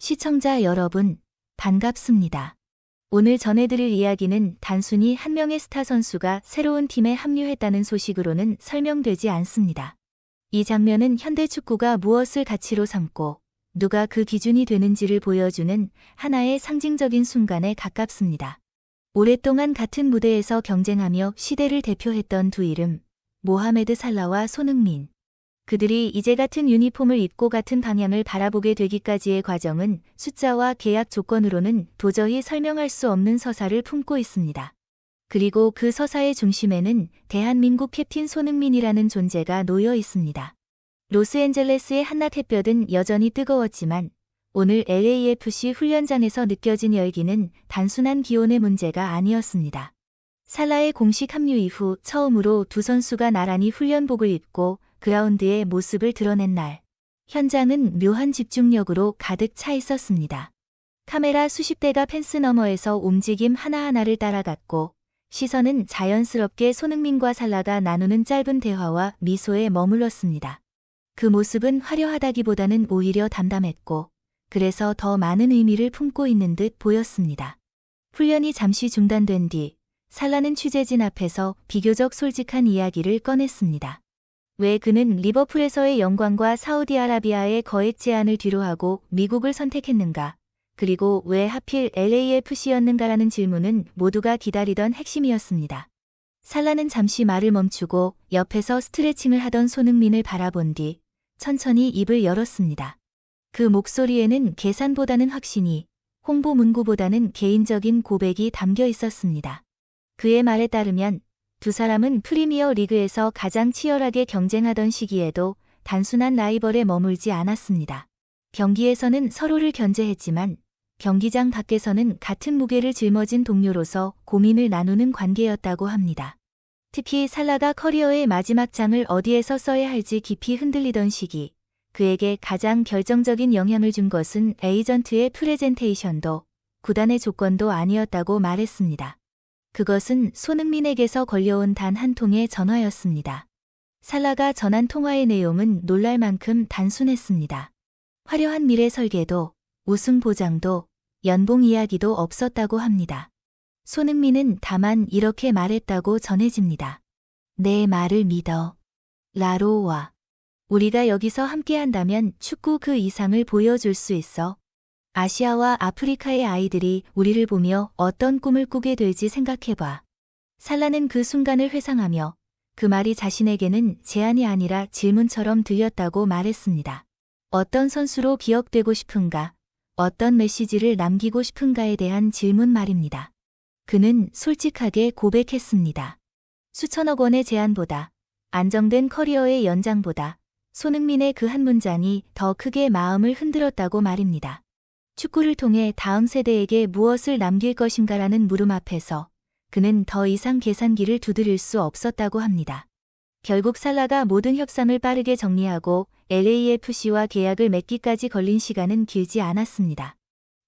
시청자 여러분, 반갑습니다. 오늘 전해드릴 이야기는 단순히 한 명의 스타 선수가 새로운 팀에 합류했다는 소식으로는 설명되지 않습니다. 이 장면은 현대 축구가 무엇을 가치로 삼고 누가 그 기준이 되는지를 보여주는 하나의 상징적인 순간에 가깝습니다. 오랫동안 같은 무대에서 경쟁하며 시대를 대표했던 두 이름, 모하메드 살라와 손흥민. 그들이 이제 같은 유니폼을 입고 같은 방향을 바라보게 되기까지의 과정은 숫자와 계약 조건으로는 도저히 설명할 수 없는 서사를 품고 있습니다. 그리고 그 서사의 중심에는 대한민국 캡틴 손흥민이라는 존재가 놓여 있습니다. 로스앤젤레스의 한낮 햇볕은 여전히 뜨거웠지만 오늘 LAFC 훈련장에서 느껴진 열기는 단순한 기온의 문제가 아니었습니다. 살라의 공식 합류 이후 처음으로 두 선수가 나란히 훈련복을 입고 그라운드의 모습을 드러낸 날. 현장은 묘한 집중력으로 가득 차 있었습니다. 카메라 수십 대가 펜스 너머에서 움직임 하나하나를 따라갔고 시선은 자연스럽게 손흥민과 살라가 나누는 짧은 대화와 미소에 머물렀습니다. 그 모습은 화려하다기보다는 오히려 담담했고 그래서 더 많은 의미를 품고 있는 듯 보였습니다. 훈련이 잠시 중단된 뒤 살라는 취재진 앞에서 비교적 솔직한 이야기를 꺼냈습니다. 왜 그는 리버풀에서의 영광과 사우디아라비아의 거액 제안을 뒤로하고 미국을 선택했는가? 그리고 왜 하필 LAFC였는가라는 질문은 모두가 기다리던 핵심이었습니다. 살라는 잠시 말을 멈추고 옆에서 스트레칭을 하던 손흥민을 바라본 뒤 천천히 입을 열었습니다. 그 목소리에는 계산보다는 확신이, 홍보 문구보다는 개인적인 고백이 담겨 있었습니다. 그의 말에 따르면 두 사람은 프리미어 리그에서 가장 치열하게 경쟁하던 시기에도 단순한 라이벌에 머물지 않았습니다. 경기에서는 서로를 견제했지만 경기장 밖에서는 같은 무게를 짊어진 동료로서 고민을 나누는 관계였다고 합니다. 특히 살라가 커리어의 마지막 장을 어디에서 써야 할지 깊이 흔들리던 시기, 그에게 가장 결정적인 영향을 준 것은 에이전트의 프레젠테이션도 구단의 조건도 아니었다고 말했습니다. 그것은 손흥민에게서 걸려온 단 한 통의 전화였습니다. 살라가 전한 통화의 내용은 놀랄 만큼 단순했습니다. 화려한 미래 설계도, 우승 보장도, 연봉 이야기도 없었다고 합니다. 손흥민은 다만 이렇게 말했다고 전해집니다. 내 말을 믿어. 라로와. 우리가 여기서 함께한다면 축구 그 이상을 보여줄 수 있어. 아시아와 아프리카의 아이들이 우리를 보며 어떤 꿈을 꾸게 될지 생각해봐. 살라는 그 순간을 회상하며 그 말이 자신에게는 제안이 아니라 질문처럼 들렸다고 말했습니다. 어떤 선수로 기억되고 싶은가? 어떤 메시지를 남기고 싶은가에 대한 질문 말입니다. 그는 솔직하게 고백했습니다. 수천억 원의 제안보다, 안정된 커리어의 연장보다 손흥민의 그 한 문장이 더 크게 마음을 흔들었다고 말입니다. 축구를 통해 다음 세대에게 무엇을 남길 것인가라는 물음 앞에서 그는 더 이상 계산기를 두드릴 수 없었다고 합니다. 결국 살라가 모든 협상을 빠르게 정리하고 LAFC와 계약을 맺기까지 걸린 시간은 길지 않았습니다.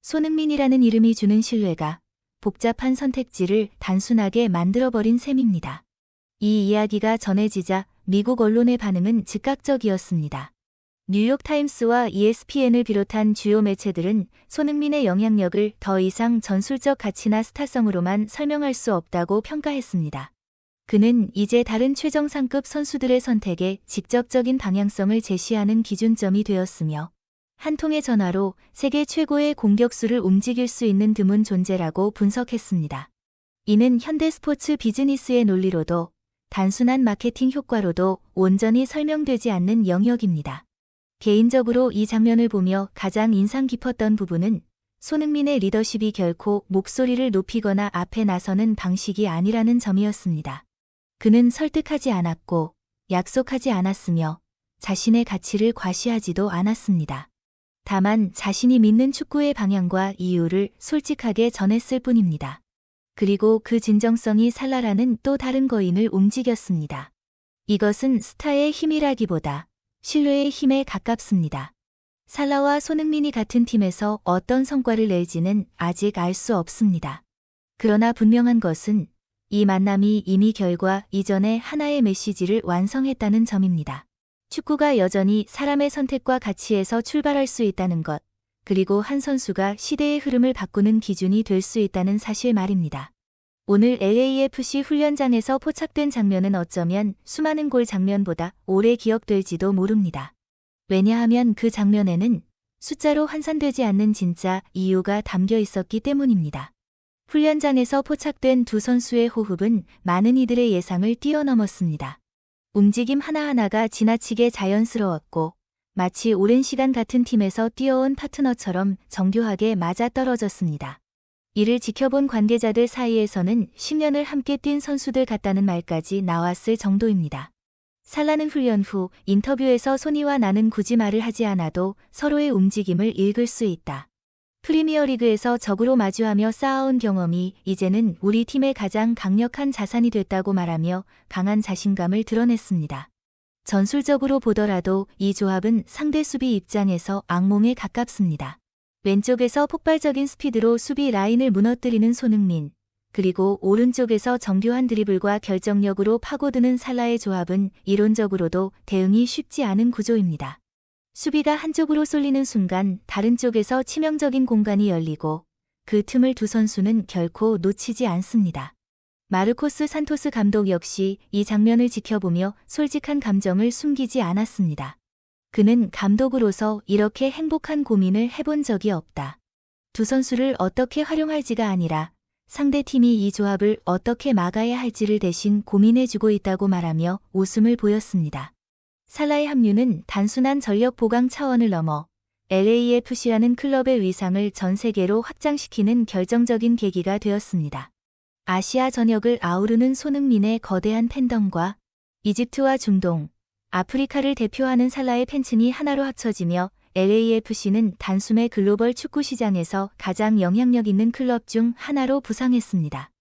손흥민이라는 이름이 주는 신뢰가 복잡한 선택지를 단순하게 만들어버린 셈입니다. 이 이야기가 전해지자 미국 언론의 반응은 즉각적이었습니다. 뉴욕타임스와 ESPN을 비롯한 주요 매체들은 손흥민의 영향력을 더 이상 전술적 가치나 스타성으로만 설명할 수 없다고 평가했습니다. 그는 이제 다른 최정상급 선수들의 선택에 직접적인 방향성을 제시하는 기준점이 되었으며 한 통의 전화로 세계 최고의 공격수를 움직일 수 있는 드문 존재라고 분석했습니다. 이는 현대 스포츠 비즈니스의 논리로도 단순한 마케팅 효과로도 온전히 설명되지 않는 영역입니다. 개인적으로 이 장면을 보며 가장 인상 깊었던 부분은 손흥민의 리더십이 결코 목소리를 높이거나 앞에 나서는 방식이 아니라는 점이었습니다. 그는 설득하지 않았고 약속하지 않았으며 자신의 가치를 과시하지도 않았습니다. 다만 자신이 믿는 축구의 방향과 이유를 솔직하게 전했을 뿐입니다. 그리고 그 진정성이 살라라는 또 다른 거인을 움직였습니다. 이것은 스타의 힘이라기보다 신뢰의 힘에 가깝습니다. 살라와 손흥민이 같은 팀에서 어떤 성과를 낼지는 아직 알 수 없습니다. 그러나 분명한 것은 이 만남이 이미 결과 이전의 하나의 메시지를 완성했다는 점입니다. 축구가 여전히 사람의 선택과 가치에서 출발할 수 있다는 것, 그리고 한 선수가 시대의 흐름을 바꾸는 기준이 될 수 있다는 사실 말입니다. 오늘 LAFC 훈련장에서 포착된 장면은 어쩌면 수많은 골 장면보다 오래 기억될지도 모릅니다. 왜냐하면 그 장면에는 숫자로 환산되지 않는 진짜 이유가 담겨 있었기 때문입니다. 훈련장에서 포착된 두 선수의 호흡은 많은 이들의 예상을 뛰어넘었습니다. 움직임 하나하나가 지나치게 자연스러웠고 마치 오랜 시간 같은 팀에서 뛰어온 파트너처럼 정교하게 맞아떨어졌습니다. 이를 지켜본 관계자들 사이에서는 10년을 함께 뛴 선수들 같다는 말까지 나왔을 정도입니다. 살라는 훈련 후 인터뷰에서 소니와 나는 굳이 말을 하지 않아도 서로의 움직임을 읽을 수 있다. 프리미어리그에서 적으로 마주하며 쌓아온 경험이 이제는 우리 팀의 가장 강력한 자산이 됐다고 말하며 강한 자신감을 드러냈습니다. 전술적으로 보더라도 이 조합은 상대 수비 입장에서 악몽에 가깝습니다. 왼쪽에서 폭발적인 스피드로 수비 라인을 무너뜨리는 손흥민, 그리고 오른쪽에서 정교한 드리블과 결정력으로 파고드는 살라의 조합은 이론적으로도 대응이 쉽지 않은 구조입니다. 수비가 한쪽으로 쏠리는 순간 다른 쪽에서 치명적인 공간이 열리고 그 틈을 두 선수는 결코 놓치지 않습니다. 마르코스 산토스 감독 역시 이 장면을 지켜보며 솔직한 감정을 숨기지 않았습니다. 그는 감독으로서 이렇게 행복한 고민을 해본 적이 없다. 두 선수를 어떻게 활용할지가 아니라 상대팀이 이 조합을 어떻게 막아야 할지를 대신 고민해주고 있다고 말하며 웃음을 보였습니다. 살라의 합류는 단순한 전력 보강 차원을 넘어 LAFC라는 클럽의 위상을 전 세계로 확장시키는 결정적인 계기가 되었습니다. 아시아 전역을 아우르는 손흥민의 거대한 팬덤과 이집트와 중동, 아프리카를 대표하는 살라의 팬층이 하나로 합쳐지며 LAFC는 단숨에 글로벌 축구 시장에서 가장 영향력 있는 클럽 중 하나로 부상했습니다.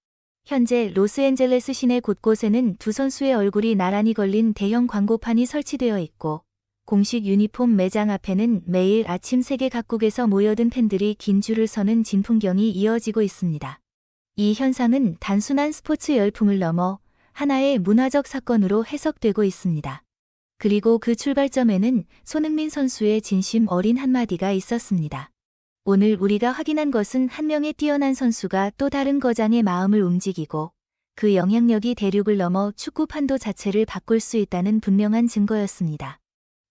현재 로스앤젤레스 시내 곳곳에는 두 선수의 얼굴이 나란히 걸린 대형 광고판이 설치되어 있고 공식 유니폼 매장 앞에는 매일 아침 세계 각국에서 모여든 팬들이 긴 줄을 서는 진풍경이 이어지고 있습니다. 이 현상은 단순한 스포츠 열풍을 넘어 하나의 문화적 사건으로 해석되고 있습니다. 그리고 그 출발점에는 손흥민 선수의 진심 어린 한마디가 있었습니다. 오늘 우리가 확인한 것은 한 명의 뛰어난 선수가 또 다른 거장의 마음을 움직이고 그 영향력이 대륙을 넘어 축구 판도 자체를 바꿀 수 있다는 분명한 증거였습니다.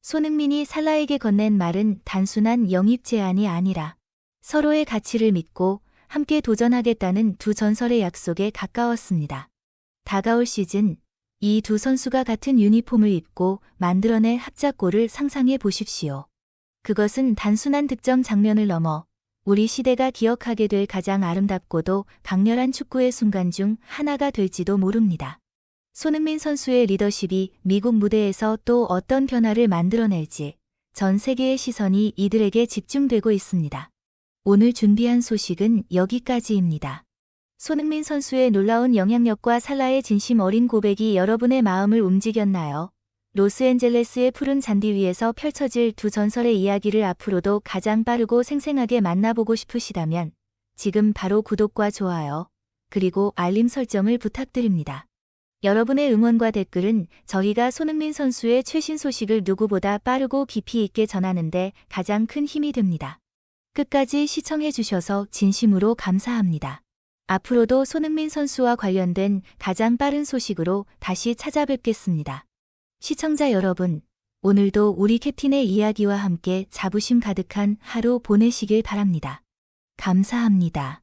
손흥민이 살라에게 건넨 말은 단순한 영입 제안이 아니라 서로의 가치를 믿고 함께 도전하겠다는 두 전설의 약속에 가까웠습니다. 다가올 시즌 이 두 선수가 같은 유니폼을 입고 만들어낼 합작골을 상상해 보십시오. 그것은 단순한 득점 장면을 넘어 우리 시대가 기억하게 될 가장 아름답고도 강렬한 축구의 순간 중 하나가 될지도 모릅니다. 손흥민 선수의 리더십이 미국 무대에서 또 어떤 변화를 만들어낼지 전 세계의 시선이 이들에게 집중되고 있습니다. 오늘 준비한 소식은 여기까지입니다. 손흥민 선수의 놀라운 영향력과 살라의 진심 어린 고백이 여러분의 마음을 움직였나요? 로스앤젤레스의 푸른 잔디 위에서 펼쳐질 두 전설의 이야기를 앞으로도 가장 빠르고 생생하게 만나보고 싶으시다면 지금 바로 구독과 좋아요, 그리고 알림 설정을 부탁드립니다. 여러분의 응원과 댓글은 저희가 손흥민 선수의 최신 소식을 누구보다 빠르고 깊이 있게 전하는데 가장 큰 힘이 됩니다. 끝까지 시청해주셔서 진심으로 감사합니다. 앞으로도 손흥민 선수와 관련된 가장 빠른 소식으로 다시 찾아뵙겠습니다. 시청자 여러분, 오늘도 우리 캡틴의 이야기와 함께 자부심 가득한 하루 보내시길 바랍니다. 감사합니다.